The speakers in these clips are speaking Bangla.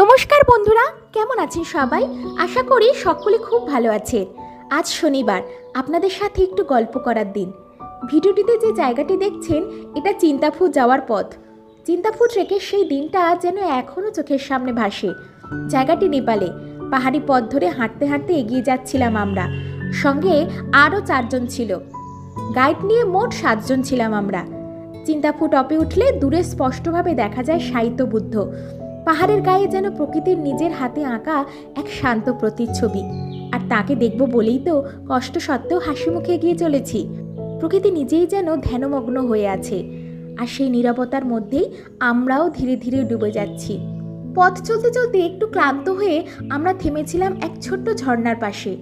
নমস্কার বন্ধুরা, কেমন আছেন সবাই? আশা করি সকলে খুব ভালো আছে। আজ শনিবার, আপনাদের সাথে একটু গল্প করার দিন। ভিডিওটিতে যে জায়গাটি দেখছেন, এটা চিন্তাফু যাওয়ার পথ। চিন্তাফু ট্রেকের সেই দিনটা যেন এখনও চোখের সামনে ভাসে। জায়গাটি নেপালে। পাহাড়ি পথ ধরে হাঁটতে হাঁটতে এগিয়ে যাচ্ছিলাম আমরা। সঙ্গে আরও 4 জন ছিল। গাইড নিয়ে মোট 7 জন ছিলাম আমরা। চিন্তাফু টপে উঠলে দূরে স্পষ্টভাবে দেখা যায় সাহিত্য বুদ্ধ। পাহাড়ের গায়ে যেন প্রকৃতির নিজের হাতে আঁকা এক শান্ত প্রতিচ্ছবি। আর তাকে দেখব বলেই তো কষ্ট সত্ত্বেও হাসি মুখে এগিয়ে চলেছি। প্রকৃতি নিজেই যেন ধ্যানমগ্ন হয়ে আছে, আর সেই নীরবতার মধ্যেই আমরাও ধীরে ধীরে ডুবে যাচ্ছি। পথ চলতে চলতে একটু ক্লান্ত হয়ে আমরা থেমেছিলাম এক ছোট্ট ঝর্ণার পাশে।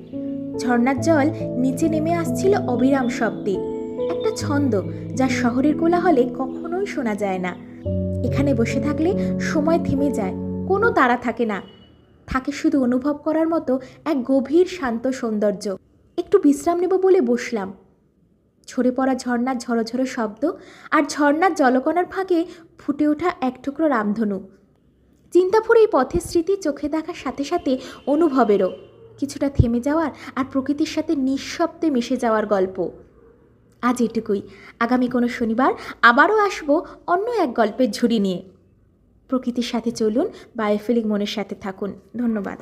ঝর্ণার জল নিচে নেমে আসছিল অবিরাম শব্দে, একটা ছন্দ যা শহরের কোলাহলে কখনোই শোনা যায় না। এখানে বসে থাকলে সময় থেমে যায়, কোনো তাড়া থাকে না, থাকে শুধু অনুভব করার মতো এক গভীর শান্ত সৌন্দর্য। একটু বিশ্রাম নেব বলে বসলাম। ঝরে পড়া ঝর্ণার ঝরঝরে শব্দ আর ঝর্ণার জলকণার ফাঁকে ফুটে ওঠা এক টুকরো রামধনু। চিন্তাফুর এই পথের স্মৃতি চোখে দেখার সাথে সাথে অনুভবেরও কিছুটা থেমে যাওয়ার আর প্রকৃতির সাথে নিঃশব্দে মিশে যাওয়ার গল্প। আজ এটুকুই। আগামী কোনো শনিবার আবারও আসবো অন্য এক গল্পের ঝুড়ি নিয়ে। প্রকৃতির সাথে চলুন, বায়োফিলিং মনের সাথে থাকুন। ধন্যবাদ।